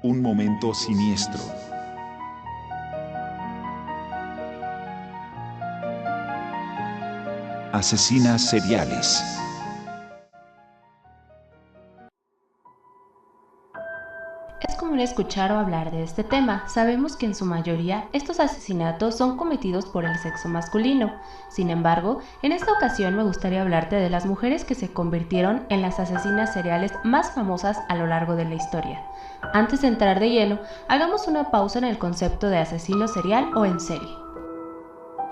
Un momento siniestro. Asesinas seriales. Es común escuchar o hablar de este tema. Sabemos que en su mayoría estos asesinatos son cometidos por el sexo masculino. Sin embargo, en esta ocasión me gustaría hablarte de las mujeres que se convirtieron en las asesinas seriales más famosas a lo largo de la historia. Antes de entrar de lleno, hagamos una pausa en el concepto de asesino serial o en serie.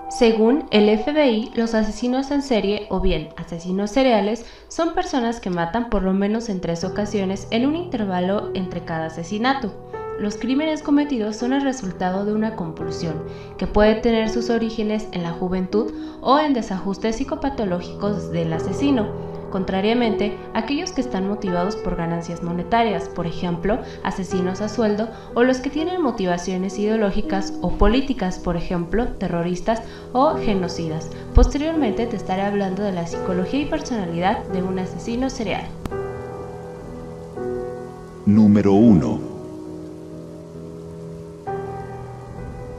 Según el FBI, los asesinos en serie o bien asesinos seriales son personas que matan por lo menos en 3 ocasiones en un intervalo entre cada asesinato. Los crímenes cometidos son el resultado de una compulsión que puede tener sus orígenes en la juventud o en desajustes psicopatológicos del asesino. Contrariamente, aquellos que están motivados por ganancias monetarias, por ejemplo, asesinos a sueldo, o los que tienen motivaciones ideológicas o políticas, por ejemplo, terroristas o genocidas. Posteriormente te estaré hablando de la psicología y personalidad de un asesino serial. Número 1.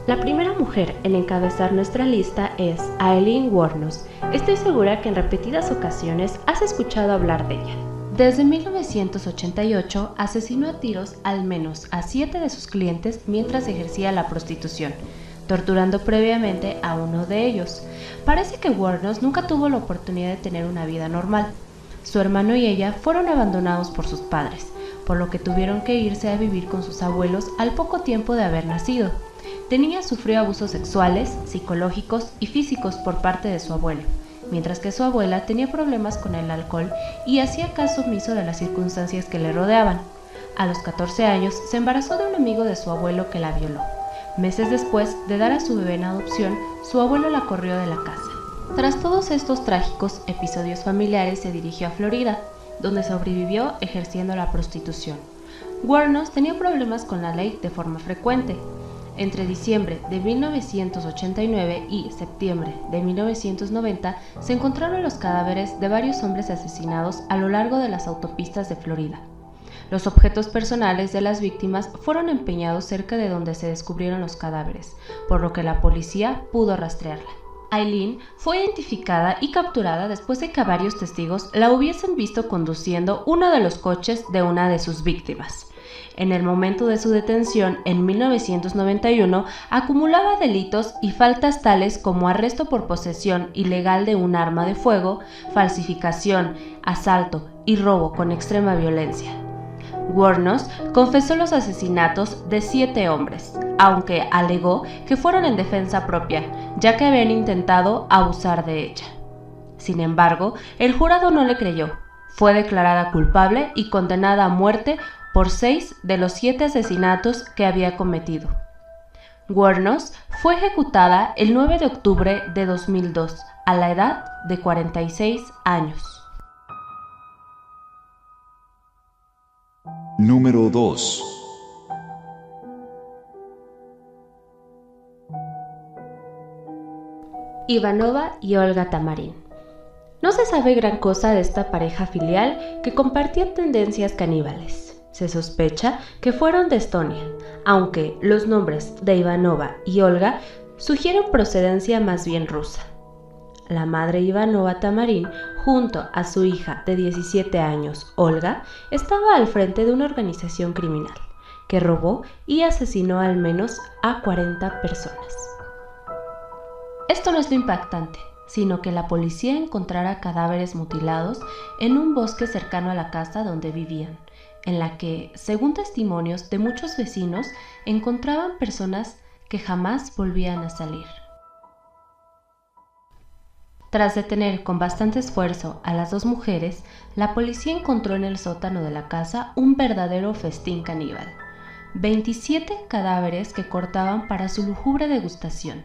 La primera mujer en encabezar nuestra lista es Aileen Wuornos. Estoy segura que en repetidas ocasiones has escuchado hablar de ella. Desde 1988 asesinó a tiros al menos a 7 de sus clientes mientras ejercía la prostitución, torturando previamente a uno de ellos. Parece que Wuornos nunca tuvo la oportunidad de tener una vida normal. Su hermano y ella fueron abandonados por sus padres, por lo que tuvieron que irse a vivir con sus abuelos al poco tiempo de haber nacido. De niña sufrió abusos sexuales, psicológicos y físicos por parte de su abuelo, mientras que su abuela tenía problemas con el alcohol y hacía caso omiso de las circunstancias que le rodeaban. A los 14 años se embarazó de un amigo de su abuelo que la violó. Meses después de dar a su bebé en adopción, su abuelo la corrió de la casa. Tras todos estos trágicos episodios familiares se dirigió a Florida, donde sobrevivió ejerciendo la prostitución. Wuornos tenía problemas con la ley de forma frecuente. Entre diciembre de 1989 y septiembre de 1990 se encontraron los cadáveres de varios hombres asesinados a lo largo de las autopistas de Florida. Los objetos personales de las víctimas fueron empeñados cerca de donde se descubrieron los cadáveres, por lo que la policía pudo rastrearla. Aileen fue identificada y capturada después de que varios testigos la hubiesen visto conduciendo uno de los coches de una de sus víctimas. En el momento de su detención, en 1991, acumulaba delitos y faltas tales como arresto por posesión ilegal de un arma de fuego, falsificación, asalto y robo con extrema violencia. Wuornos confesó los asesinatos de 7 hombres, aunque alegó que fueron en defensa propia, ya que habían intentado abusar de ella. Sin embargo, el jurado no le creyó. Fue declarada culpable y condenada a muerte por 6 de los 7 asesinatos que había cometido. Wuornos fue ejecutada el 9 de octubre de 2002 a la edad de 46 años. Número 2. Ivanova y Olga Tamarin. No se sabe gran cosa de esta pareja filial que compartía tendencias caníbales. Se sospecha que fueron de Estonia, aunque los nombres de Ivanova y Olga sugieren procedencia más bien rusa. La madre Ivanova Tamarin, junto a su hija de 17 años, Olga, estaba al frente de una organización criminal que robó y asesinó al menos a 40 personas. Esto no es lo impactante, sino que la policía encontrara cadáveres mutilados en un bosque cercano a la casa donde vivían, en la que, según testimonios de muchos vecinos, encontraban personas que jamás volvían a salir. Tras detener con bastante esfuerzo a las 2 mujeres, la policía encontró en el sótano de la casa un verdadero festín caníbal. 27 cadáveres que cortaban para su lúgubre degustación,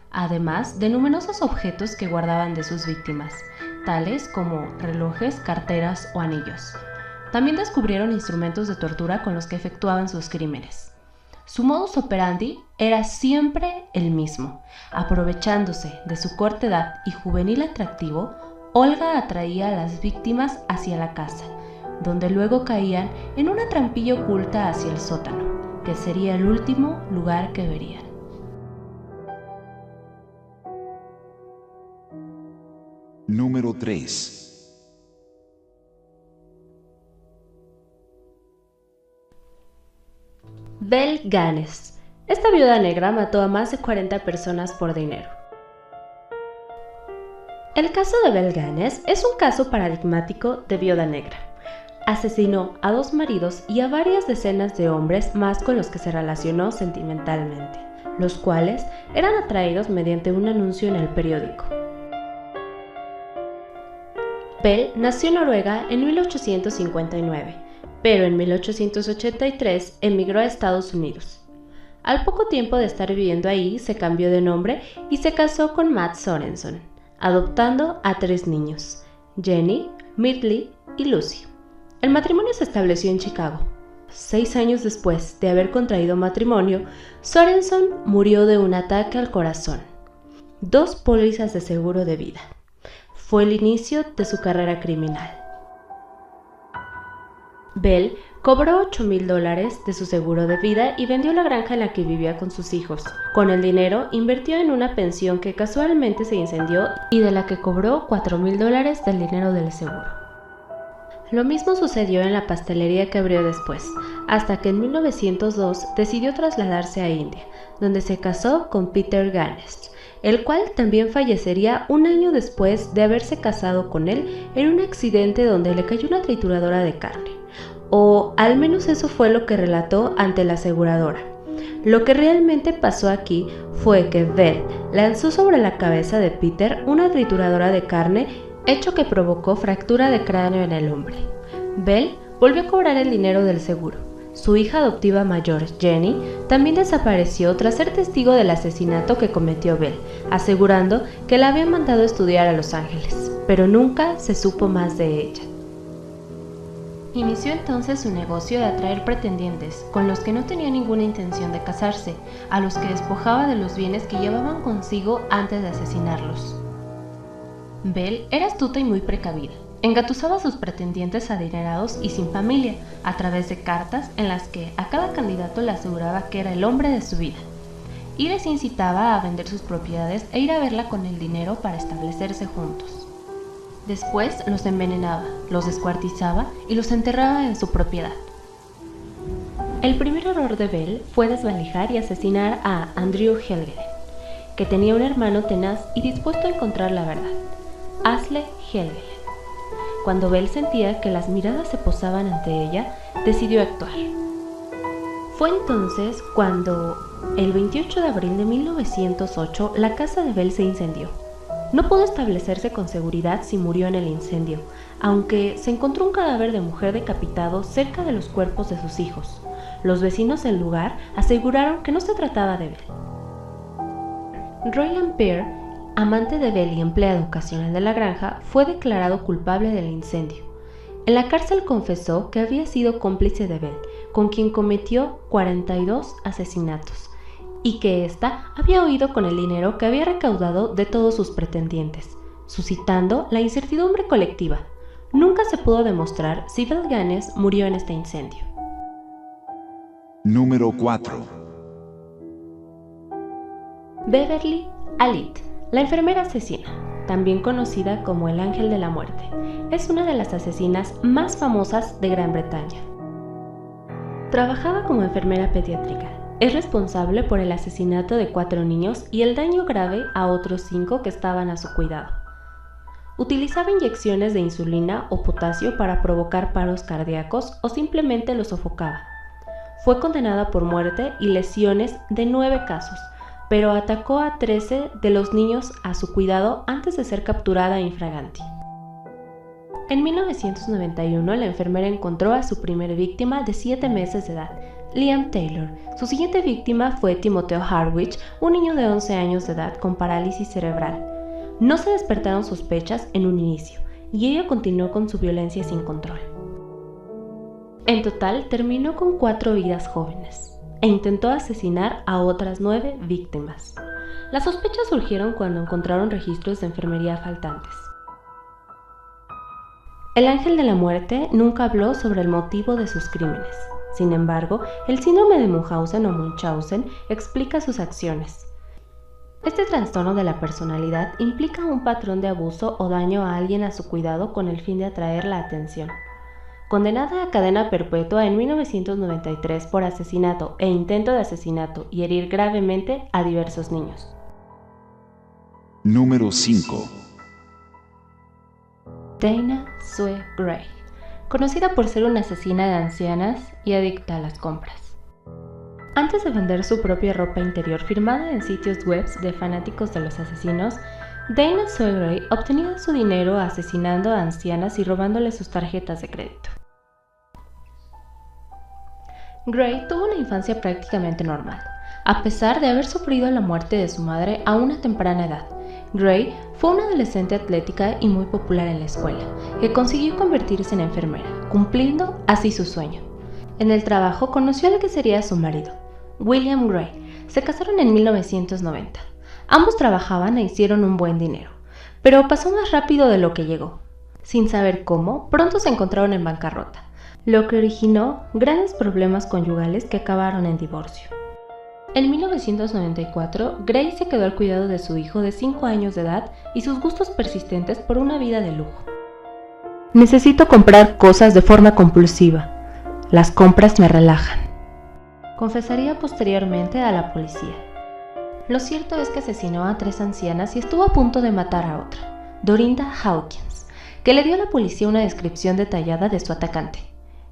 además de numerosos objetos que guardaban de sus víctimas, tales como relojes, carteras o anillos. También descubrieron instrumentos de tortura con los que efectuaban sus crímenes. Su modus operandi era siempre el mismo. Aprovechándose de su corta edad y juvenil atractivo, Olga atraía a las víctimas hacia la casa, donde luego caían en una trampilla oculta hacia el sótano, que sería el último lugar que verían. Número 3. Belle Gaines. Esta viuda negra mató a más de 40 personas por dinero. El caso de Belle Gaines es un caso paradigmático de viuda negra. Asesinó a 2 maridos y a varias decenas de hombres más con los que se relacionó sentimentalmente, los cuales eran atraídos mediante un anuncio en el periódico. Belle nació en Noruega en 1859, pero en 1883 emigró a Estados Unidos. Al poco tiempo de estar viviendo ahí, se cambió de nombre y se casó con Matt Sorenson, adoptando a 3 niños, Jenny, Mirtley y Lucy. El matrimonio se estableció en Chicago. 6 años después de haber contraído matrimonio, Sorenson murió de un ataque al corazón. 2 pólizas de seguro de vida. Fue el inicio de su carrera criminal. Belle cobró $8,000 de su seguro de vida y vendió la granja en la que vivía con sus hijos. Con el dinero invirtió en una pensión que casualmente se incendió y de la que cobró $4,000 del dinero del seguro. Lo mismo sucedió en la pastelería que abrió después, hasta que en 1902 decidió trasladarse a India, donde se casó con Peter Gaines, el cual también fallecería un año después de haberse casado con él en un accidente donde le cayó una trituradora de carne. O al menos eso fue lo que relató ante la aseguradora. Lo que realmente pasó aquí fue que Belle lanzó sobre la cabeza de Peter una trituradora de carne, hecho que provocó fractura de cráneo en el hombre. Belle volvió a cobrar el dinero del seguro. Su hija adoptiva mayor, Jenny, también desapareció tras ser testigo del asesinato que cometió Belle, asegurando que la había mandado a estudiar a Los Ángeles, pero nunca se supo más de ella. Inició entonces su negocio de atraer pretendientes, con los que no tenía ninguna intención de casarse, a los que despojaba de los bienes que llevaban consigo antes de asesinarlos. Belle era astuta y muy precavida. Engatusaba a sus pretendientes adinerados y sin familia, a través de cartas en las que a cada candidato le aseguraba que era el hombre de su vida, y les incitaba a vender sus propiedades e ir a verla con el dinero para establecerse juntos. Después los envenenaba, los descuartizaba y los enterraba en su propiedad. El primer error de Belle fue desvalijar y asesinar a Andrew Helgeden, que tenía un hermano tenaz y dispuesto a encontrar la verdad, Asle Helgeden. Cuando Belle sentía que las miradas se posaban ante ella, decidió actuar. Fue entonces cuando, el 28 de abril de 1908, la casa de Belle se incendió. No pudo establecerse con seguridad si murió en el incendio, aunque se encontró un cadáver de mujer decapitado cerca de los cuerpos de sus hijos. Los vecinos del lugar aseguraron que no se trataba de Belle. Roland Peer, amante de Belle y empleado ocasional de la granja, fue declarado culpable del incendio. En la cárcel confesó que había sido cómplice de Belle, con quien cometió 42 asesinatos, y que ésta había huido con el dinero que había recaudado de todos sus pretendientes, suscitando la incertidumbre colectiva. Nunca se pudo demostrar si Belle Gaines murió en este incendio. Número 4. Beverly Alit, la enfermera asesina, también conocida como el Ángel de la Muerte, es una de las asesinas más famosas de Gran Bretaña. Trabajaba como enfermera pediátrica. Es responsable por el asesinato de 4 niños y el daño grave a otros 5 que estaban a su cuidado. Utilizaba inyecciones de insulina o potasio para provocar paros cardíacos o simplemente los sofocaba. Fue condenada por muerte y lesiones de 9 casos, pero atacó a 13 de los niños a su cuidado antes de ser capturada in fraganti. En 1991, la enfermera encontró a su primera víctima de 7 meses de edad, Liam Taylor. Su siguiente víctima fue Timoteo Harwich, un niño de 11 años de edad con parálisis cerebral. No se despertaron sospechas en un inicio, y ella continuó con su violencia sin control. En total, terminó con 4 vidas jóvenes, e intentó asesinar a otras 9 víctimas. Las sospechas surgieron cuando encontraron registros de enfermería faltantes. El ángel de la muerte nunca habló sobre el motivo de sus crímenes. Sin embargo, el síndrome de Munchausen o Munchausen explica sus acciones. Este trastorno de la personalidad implica un patrón de abuso o daño a alguien a su cuidado con el fin de atraer la atención. Condenada a cadena perpetua en 1993 por asesinato e intento de asesinato y herir gravemente a diversos niños. Número 5. Dana Sue Gray, conocida por ser una asesina de ancianas y adicta a las compras. Antes de vender su propia ropa interior firmada en sitios web de fanáticos de los asesinos, Dana Sue Gray obtenía su dinero asesinando a ancianas y robándole sus tarjetas de crédito. Gray tuvo una infancia prácticamente normal, a pesar de haber sufrido la muerte de su madre a una temprana edad. Gray fue una adolescente atlética y muy popular en la escuela, que consiguió convertirse en enfermera, cumpliendo así su sueño. En el trabajo conoció al que sería su marido, William Gray. Se casaron en 1990. Ambos trabajaban e hicieron un buen dinero, pero pasó más rápido de lo que llegó. Sin saber cómo, pronto se encontraron en bancarrota, lo que originó grandes problemas conyugales que acabaron en divorcio. En 1994, Gray se quedó al cuidado de su hijo de 5 años de edad y sus gustos persistentes por una vida de lujo. Necesito comprar cosas de forma compulsiva. Las compras me relajan, confesaría posteriormente a la policía. Lo cierto es que asesinó a 3 ancianas y estuvo a punto de matar a otra, Dorinda Hawkins, que le dio a la policía una descripción detallada de su atacante.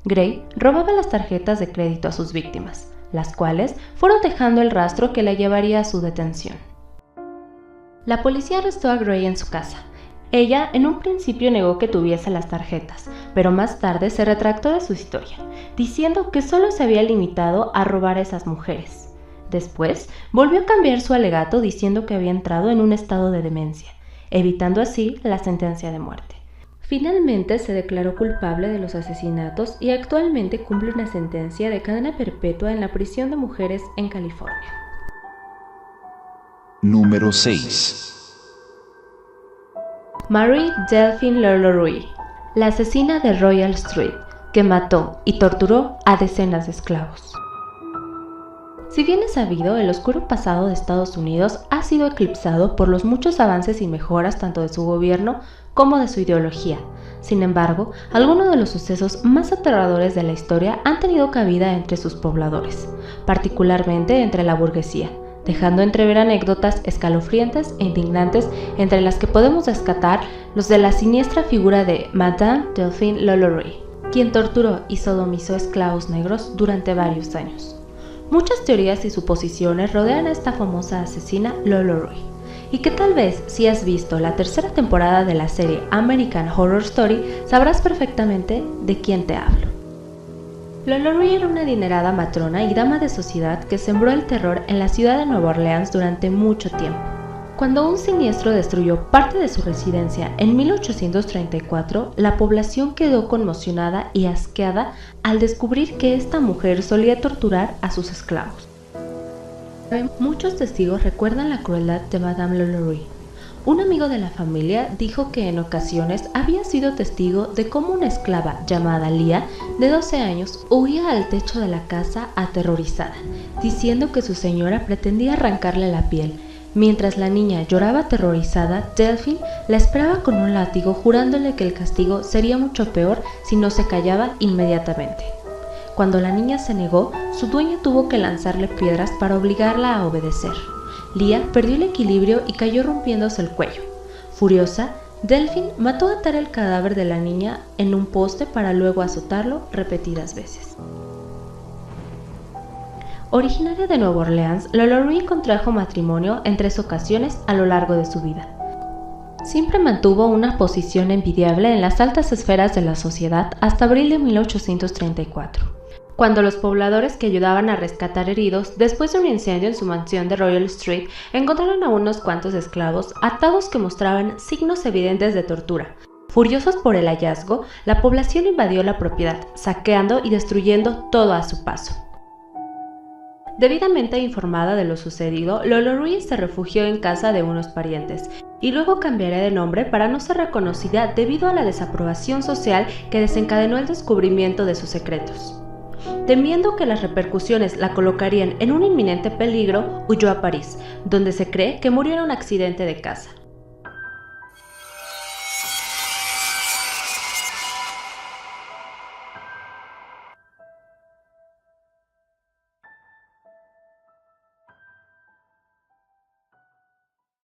Gray robaba las tarjetas de crédito a sus víctimas, las cuales fueron dejando el rastro que la llevaría a su detención. La policía arrestó a Gray en su casa. Ella en un principio negó que tuviese las tarjetas, pero más tarde se retractó de su historia, diciendo que solo se había limitado a robar a esas mujeres. Después, volvió a cambiar su alegato diciendo que había entrado en un estado de demencia, evitando así la sentencia de muerte. Finalmente se declaró culpable de los asesinatos y actualmente cumple una sentencia de cadena perpetua en la prisión de mujeres en California. Número 6. Marie Delphine LaLaurie, la asesina de Royal Street, que mató y torturó a decenas de esclavos. Si bien es sabido, el oscuro pasado de Estados Unidos ha sido eclipsado por los muchos avances y mejoras tanto de su gobierno como de su ideología. Sin embargo, algunos de los sucesos más aterradores de la historia han tenido cabida entre sus pobladores, particularmente entre la burguesía, dejando entrever anécdotas escalofriantes e indignantes, entre las que podemos rescatar los de la siniestra figura de Madame Delphine LaLaurie, quien torturó y sodomizó esclavos negros durante varios años. Muchas teorías y suposiciones rodean a esta famosa asesina LaLaurie, y que tal vez si has visto la tercera temporada de la serie American Horror Story sabrás perfectamente de quién te hablo. LaLaurie era una adinerada matrona y dama de sociedad que sembró el terror en la ciudad de Nueva Orleans durante mucho tiempo. Cuando un siniestro destruyó parte de su residencia en 1834, la población quedó conmocionada y asqueada al descubrir que esta mujer solía torturar a sus esclavos. Muchos testigos recuerdan la crueldad de Madame LaLaurie. Un amigo de la familia dijo que en ocasiones había sido testigo de cómo una esclava llamada Leah, de 12 años, huía al techo de la casa aterrorizada, diciendo que su señora pretendía arrancarle la piel. Mientras la niña lloraba aterrorizada, Delphine la esperaba con un látigo, jurándole que el castigo sería mucho peor si no se callaba inmediatamente. Cuando la niña se negó, su dueña tuvo que lanzarle piedras para obligarla a obedecer. Leah perdió el equilibrio y cayó rompiéndose el cuello. Furiosa, Delphine mató a atar el cadáver de la niña en un poste para luego azotarlo repetidas veces. Originaria de Nueva Orleans, LaLaurie contrajo matrimonio en 3 ocasiones a lo largo de su vida. Siempre mantuvo una posición envidiable en las altas esferas de la sociedad hasta abril de 1834, cuando los pobladores que ayudaban a rescatar heridos después de un incendio en su mansión de Royal Street encontraron a unos cuantos esclavos atados que mostraban signos evidentes de tortura. Furiosos por el hallazgo, la población invadió la propiedad, saqueando y destruyendo todo a su paso. Debidamente informada de lo sucedido, LaLaurie se refugió en casa de unos parientes y luego cambiaría de nombre para no ser reconocida debido a la desaprobación social que desencadenó el descubrimiento de sus secretos. Temiendo que las repercusiones la colocarían en un inminente peligro, huyó a París, donde se cree que murió en un accidente de casa.